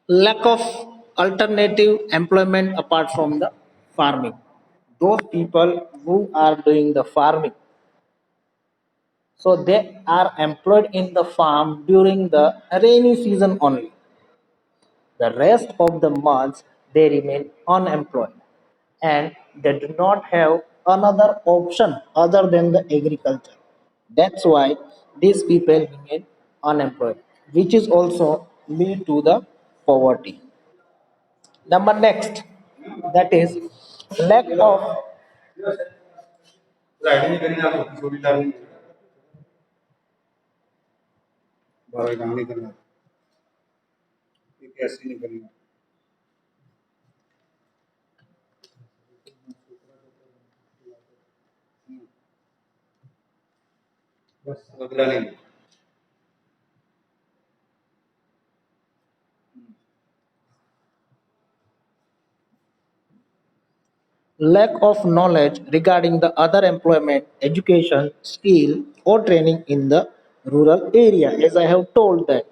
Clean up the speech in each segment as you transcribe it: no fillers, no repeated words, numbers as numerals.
Lack of alternative employment apart from the farming. Those people who are doing the farming, so they are employed in the farm during the rainy season only. The rest of the months they remain unemployed and they do not have another option other than the agriculture. That's why these people remain unemployed, which is also lead to the poverty. Number next, that is lack of lack of knowledge regarding the other employment, education, skill, or training in the rural area. As I have told that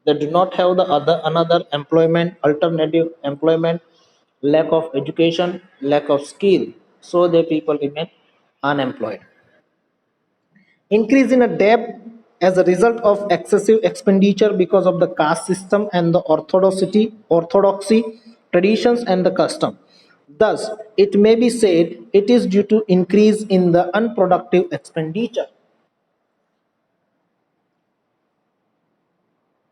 they do not have the other another employment, alternative employment, lack of education, lack of skill, so the people remain unemployed. Increase in a debt as a result of excessive expenditure because of the caste system and the orthodoxy, traditions and the custom. Thus, it may be said it is due to increase in the unproductive expenditure.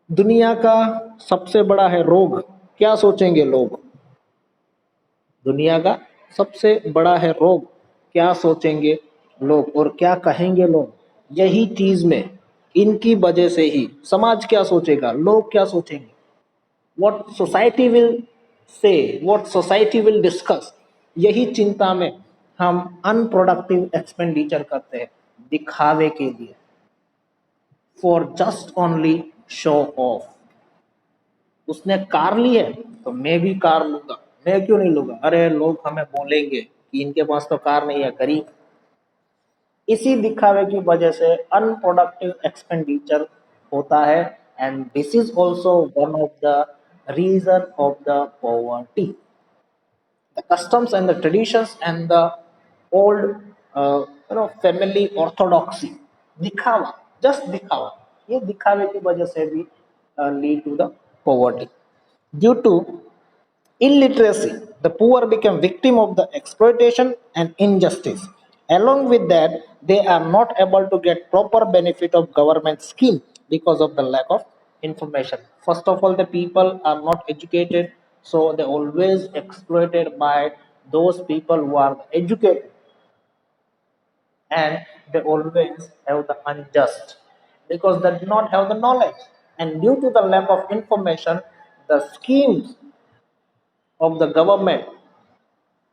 दुनिया का सबसे बड़ा है रोग, क्या सोचेंगे लोग? दुनिया का सबसे बड़ा है रोग, क्या सोचेंगे लोग और क्या कहेंगे लोग? यही चीज में इनकी वजह से ही समाज क्या सोचेगा, लोग क्या सोचेंगे, what society will say, what society will discuss, यही चिंता में हम अनप्रोडक्टिव एक्सपेंडिचर करते हैं दिखावे के लिए, for just only show off. उसने कार ली है तो मैं भी कार लूंगा, मैं क्यों नहीं लूंगा, अरे लोग हमें बोलेंगे कि इनके पास तो कार नहीं है, गरीब. इसी दिखावे की वजह से अनप्रोडक्टिव एक्सपेंडिचर होता है and this is also one of the reason of the poverty. The customs and the traditions and the old family orthodoxy, दिखावा, just दिखावा, ये दिखावे की वजह से भी lead to the poverty. Due to illiteracy, the poor become victim of the exploitation and injustice. Along with that, they are not able to get proper benefit of government scheme because of the lack of information. First of all, the people are not educated, so they always exploited by those people who are educated, and they always have the unjust because they do not have the knowledge. And due to the lack of information, the schemes of the government,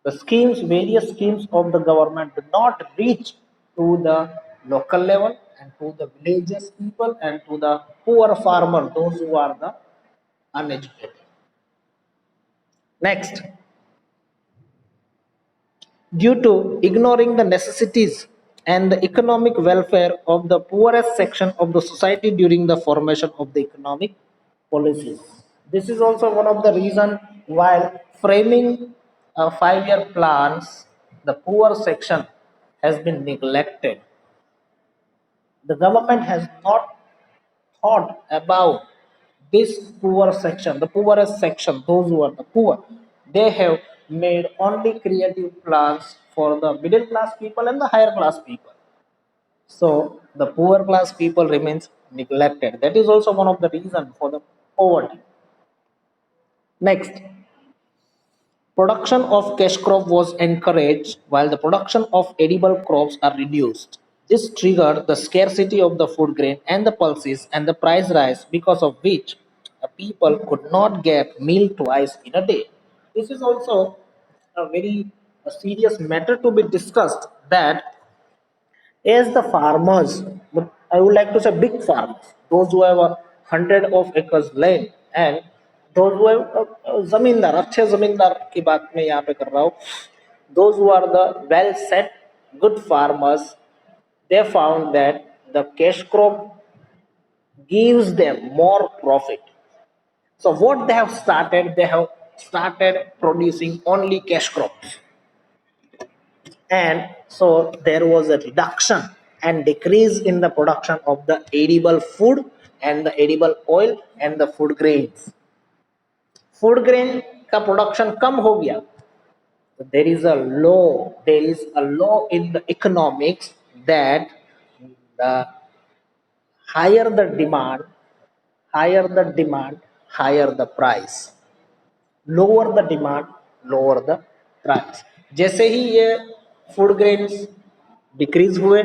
the schemes, various schemes of the government do not reach to the local level and to the villages people and to the poor farmer, those who are the uneducated. Next, due to ignoring the necessities and the economic welfare of the poorest section of the society during the formation of the economic policies. This is also one of the reason while framing 5-year plans, the poor section has been neglected. The government has not thought about this poor section, the poorest section, those who are the poor. They have made only creative plans for the middle class people and the higher class people. So the poor class people remains neglected. That is also one of the reason for the poverty. Next, production of cash crop was encouraged while the production of edible crops are reduced. This triggered the scarcity of the food grain and the pulses and the price rise because of which the people could not get meal twice in a day. This is also a very serious matter to be discussed that as the farmers, but I would like to say big farmers, those who have 100 of acres land and those who have जमींदार, अच्छे जमींदार की बात मैं यहाँ पे कर रहा हूँ, those who are the well set good farmers, they found that the cash crop gives them more profit So what they have started, they have started producing only cash crops, and so there was a reduction and decrease in the production of the edible food and the edible oil and the food grains. Food grain का production कम हो गया. There is a law, there is a law in the economics that the higher the demand, higher the demand, higher the price. Lower the demand, lower the price. जैसे ही ये food grains decrease हुए,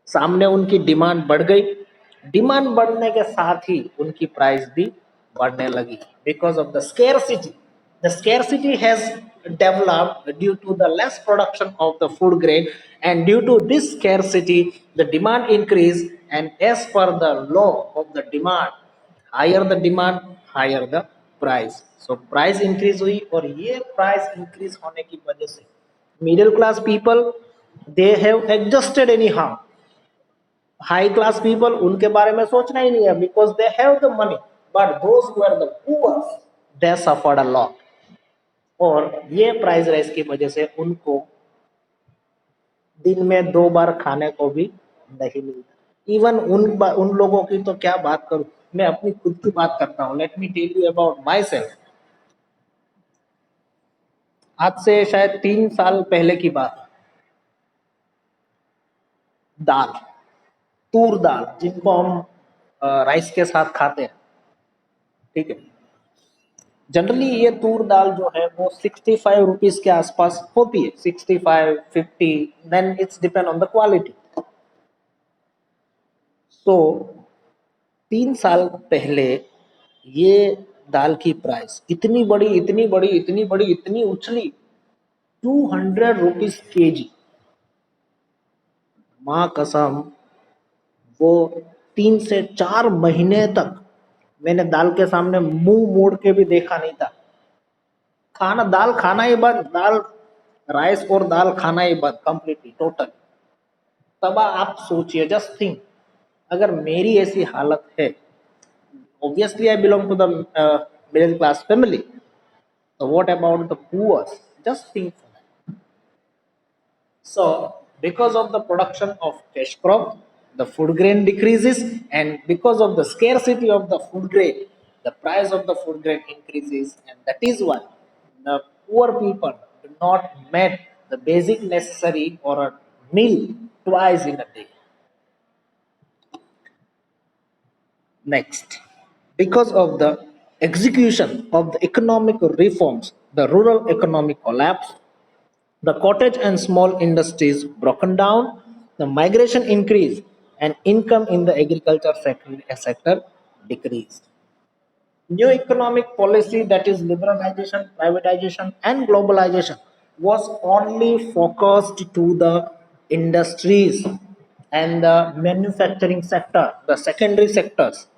सामने उनकी demand बढ़ गई. Demand बढ़ने के साथ ही उनकी प्राइस भी बढ़ने लगी, because of the scarcity. The scarcity has developed due to the less production of the food grain, and due to this scarcity the demand increase, and as per the law of the demand, higher the demand, higher the price. So price increase हुई, और ये price increase होने की वजह से middle class people, they have adjusted anyhow. High class people, उनके बारे में सोचना ही नहीं है, because they have the money. But those who are the poor, they suffered a lot. और ये प्राइस राइज की वजह से उनको दिन में 2 बार खाने को भी नहीं मिलता. इवन उन लोगों की तो क्या बात करूं, मैं अपनी खुद की बात करता हूं. Let me tell you about myself. आज से शायद 3 साल पहले की बात. दाल, तूर दाल, जिनको हम राइस के साथ खाते हैं, ठीक है. जनरली ये तूर दाल जो है वो 65 रुपीज के आसपास होती है, 65, 50, then it's depend on the quality. तो 3 साल पहले ये दाल की प्राइस इतनी बड़ी, इतनी बड़ी, इतनी बड़ी, इतनी उछली, 200 रुपीज केजी. माँ कसम, वो 3 से 4 महीने तक मैंने दाल के सामने मुंह मोड़ के भी देखा नहीं था. खाना, दाल खाना ही बंद, दाल राइस और दाल खाना ही बंद, कंप्लीटली, टोटल. तब आप सोचिए, जस्ट थिंक, अगर मेरी ऐसी हालत है, obviously I belong to the middle class family, तो what about the poor? Just think. So because of the production of cash crop, the food grain decreases, and because of the scarcity of the food grain, the price of the food grain increases, and that is why the poor people do not met the basic necessary or a meal twice in a day. Next, because of the execution of the economic reforms, the rural economy collapsed, the cottage and small industries broken down, the migration increased, and income in the agriculture sector decreased. New economic policy, that is liberalization, privatization, and globalization, was only focused to the industries and the manufacturing sector, the secondary sectors.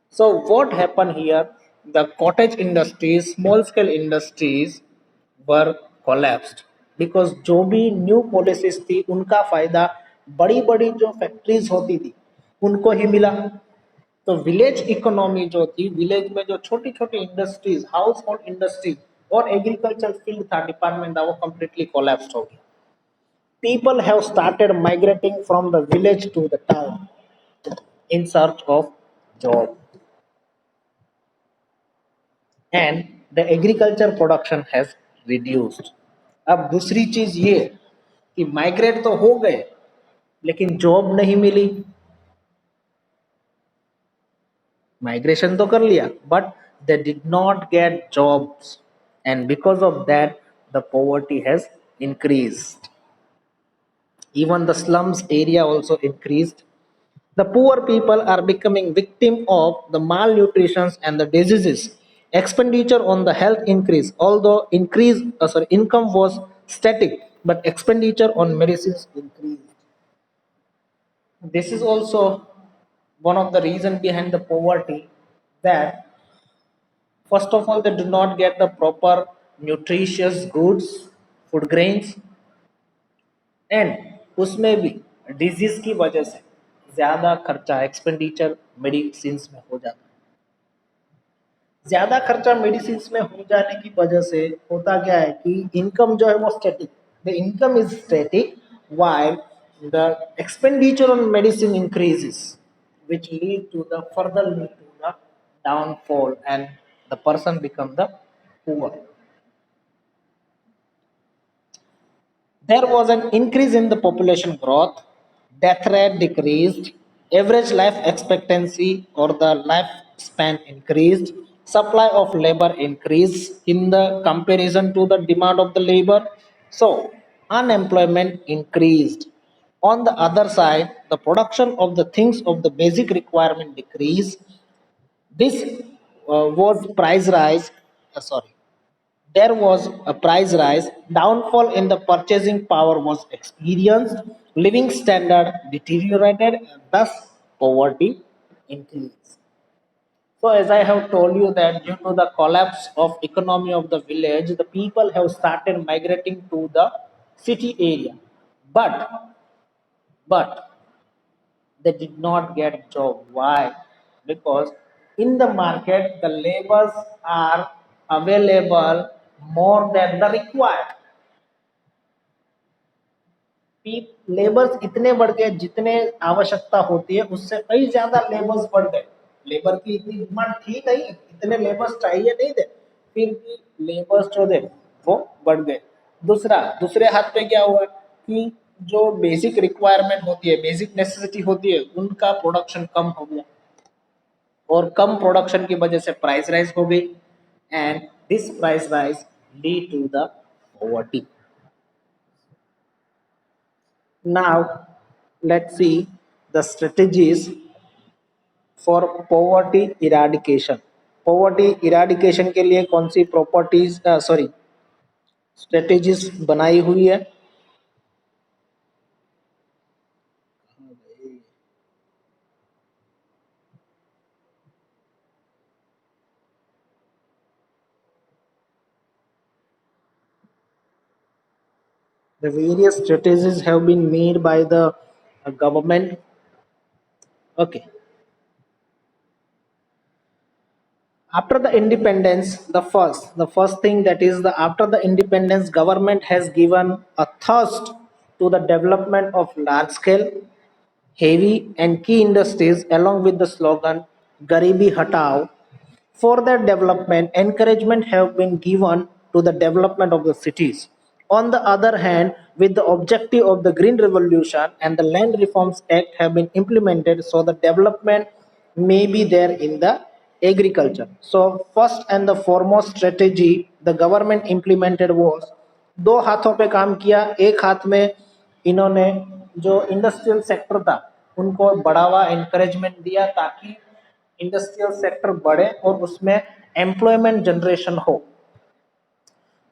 So what happened here? The cottage industries, small scale industries were collapsed, because जो भी new policies थी उनका फायदा बड़ी बड़ी जो factories होती थी उनको ही मिला. तो विलेज इकोनॉमी जो थी, विलेज में जो छोटी छोटी इंडस्ट्रीज, हाउस होल्ड इंडस्ट्रीज और एग्रीकल्चर फील्ड था, डिपार्टमेंट था, वो कम्प्लीटली कोलैप्स्ड हो गया. People have started migrating from the village to the town in search of job, and the agriculture production has reduced. अब दूसरी चीज ये कि माइग्रेट तो हो गए, लेकिन जॉब नहीं मिली. माइग्रेशन तो कर लिया, but they did not get jobs, and because of that the poverty has increased. Even the slums area also increased. The poor people are becoming victim of the malnutrition and the diseases. Expenditure on the health increase, although income was static, but expenditure on medicines increased. This is also one of the reason behind the poverty, that first of all they do not get the proper nutritious goods, food grains, and उसमें भी disease की वजह से ज्यादा खर्चा, expenditure medicine में हो जाता है. ज्यादा खर्चा मेडिसिन में हो जाने की वजह से होता क्या है कि इनकम जो है वो static, the income is static while the expenditure on medicine increases, which lead to the further lead to the downfall and the person become the poor. There was an increase in the population growth, death rate decreased, average life expectancy or the lifespan increased, supply of labor increased in the comparison to the demand of the labor. So, unemployment increased. On the other side, the production of the things of the basic requirement decreased. This was price rise. Sorry, there was a price rise, downfall in the purchasing power was experienced, living standard deteriorated, and thus poverty increased. So, as I have told you that due to the collapse of economy of the village, the people have started migrating to the city area. But but they did not get job. Why? Because in the market the labors are available more than the required. Labours इतने बढ़ गए जितने आवश्यकता होती है उससे कई ज्यादा लेबर्स बढ़ गए। लेबर की इतनी डिमांड थी नहीं, इतने लेबर्स चाहिए नहीं थे, फिर भी लेबर्स जो थे वो बढ़ गए। दूसरा, दूसरे हाथ पे क्या हुआ कि जो बेसिक रिक्वायरमेंट होती है, बेसिक नेसेसिटी होती है, उनका प्रोडक्शन कम हो गया और कम प्रोडक्शन की वजह से प्राइस राइज हो गई and this price rise lead to the poverty. Now, let's see the strategies for poverty eradication. Poverty eradication के लिए कौन सी प्रॉपर्टीज सॉरी स्ट्रेटेजीज बनाई हुई है? The various strategies have been made by the government. Okay. After the independence, the first thing that is the after the independence, government has given a thrust to the development of large scale heavy and key industries along with the slogan Garibi Hatao. For their development, encouragement have been given to the development of the cities. On the other hand, with the objective of the Green Revolution and the Land Reforms Act have been implemented, so the development may be there in the agriculture. So first and the foremost strategy the government implemented was, दो हाथों पे काम किया। एक हाथ में इन्होंने जो इंडस्ट्रियल सेक्टर था उनको बढ़ावा एनकरेजमेंट दिया ताकि इंडस्ट्रियल सेक्टर बढ़े और उसमें एम्प्लॉयमेंट जनरेशन हो।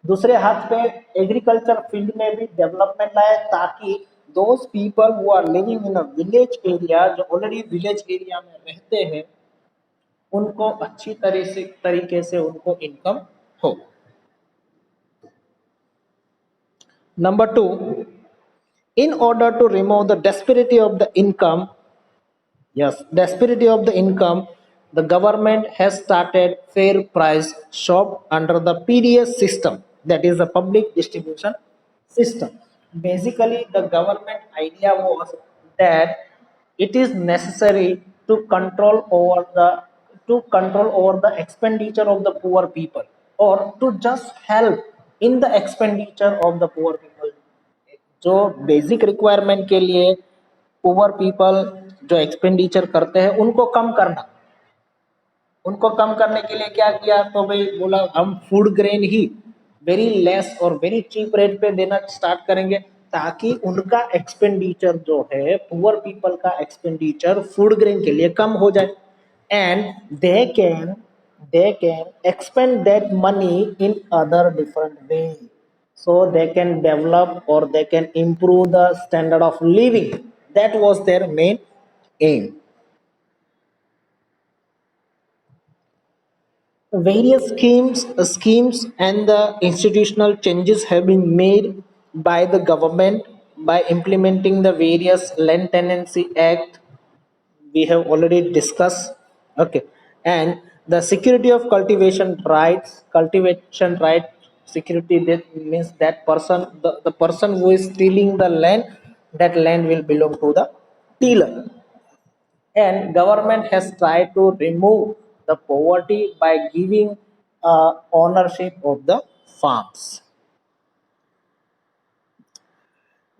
दूसरे हाथ पे एग्रीकल्चर फील्ड में भी डेवलपमेंट लाए ताकि those people who are living in a village area, जो ऑलरेडी विलेज एरिया में रहते हैं, उनको अच्छी तरीके से उनको इनकम हो। Number two, in order to remove the disparity of the income, yes, disparity of the income, the government has started fair price shop under the PDS system, that is the public distribution system. Basically, the government idea was that it is necessary to control over the expenditure of the poor people or to just help in the expenditure of the poor people। जो basic requirement के लिए poor people जो expenditure करते हैं उनको कम करना, उनको कम करने के लिए क्या किया तो भाई बोला हम फूड ग्रेन ही वेरी लेस और वेरी चीप रेट पे देना स्टार्ट करेंगे ताकि उनका एक्सपेंडिचर जो है, पुअर पीपल का एक्सपेंडिचर फूड ग्रेन के लिए कम हो जाए and they can expand that money in other different way, so they can develop or they can improve the standard of living. That was their main aim. Various schemes and the institutional changes have been made by the government by implementing the various land tenancy act we have already discussed. Okay, and The security of cultivation right security, that means that person, the person who is stealing the land, that land will belong to the tiller. And government has tried to remove the poverty by giving ownership of the farms.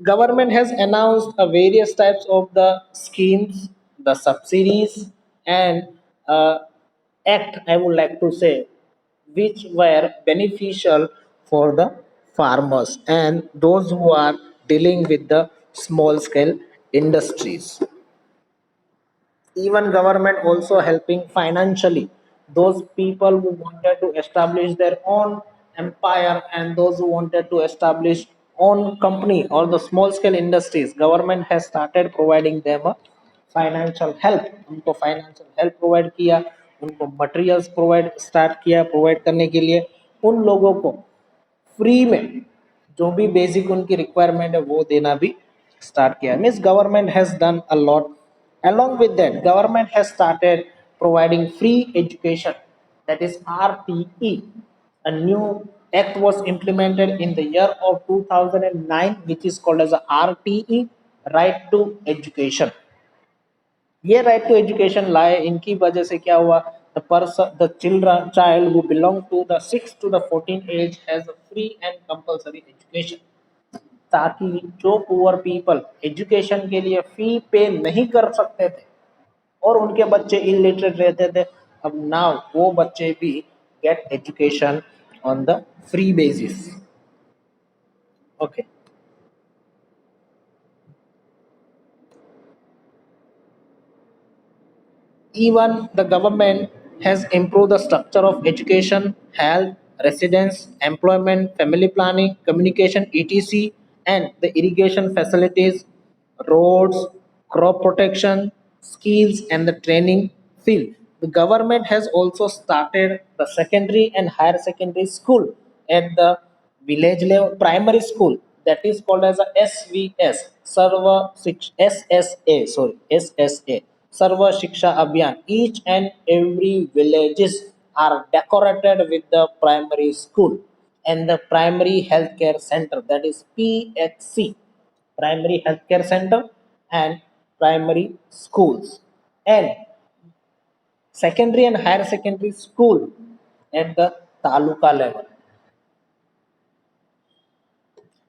Government has announced various types of the schemes, the subsidies, and uh, act, I would like to say, which were beneficial for the farmers and those who are dealing with the small scale industries. Even government also helping financially those people who wanted to establish their own empire and those who wanted to establish own company or the small scale industries. Government has started providing them a financial help, उनको financial help provide किया, उनको materials provide start किया provide करने के लिए, उन लोगों को फ्री में जो भी बेसिक उनकी रिक्वायरमेंट है वो देना भी स्टार्ट किया. Means government has done a lot. Along with that, government has started providing free education, that is RTE. A new act was implemented in the year of 2009 which is called as a RTE, right to education. ये right to education लाए, इनकी वजह से क्या हुआ, the person the children child who belong to the 6 to the 14 age has a free and compulsory education. ताकि जो poor people education के लिए फी पे नहीं कर सकते थे और उनके बच्चे इलिटरेट रहते थे, अब नाउ वो बच्चे भी get education on the free basis. Okay. Even the government has improved the structure of education, health, residence, employment, family planning, communication, etc., and the irrigation facilities, roads, crop protection, skills, and the training field. The government has also started the secondary and higher secondary school at the village level primary school, that is called as a SVS, Sarva SSA, sorry, SSA, Sarva Shiksha Abhiyan. Each and every villages are decorated with the primary school and the primary healthcare center, that is PHC, primary healthcare center and primary schools, and secondary and higher secondary school at the taluka level.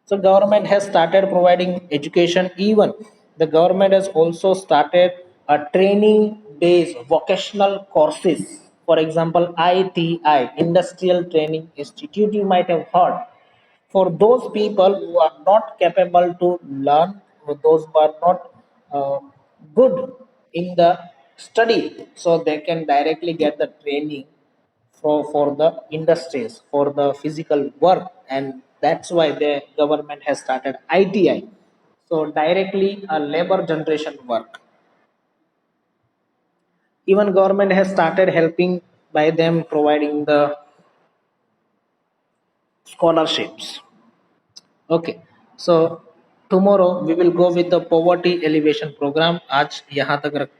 So government has started providing education. Even the government has also started a training based vocational courses. For example, ITI, Industrial Training Institute, you might have heard. For those people who are not capable to learn, or those who are not good in the study, so they can directly get the training for the industries, for the physical work, and that's why the government has started ITI, so directly a labor generation work. Even government has started helping by them providing the scholarships. Okay, so tomorrow we will go with the poverty elevation program. आज यहाँ तक रखते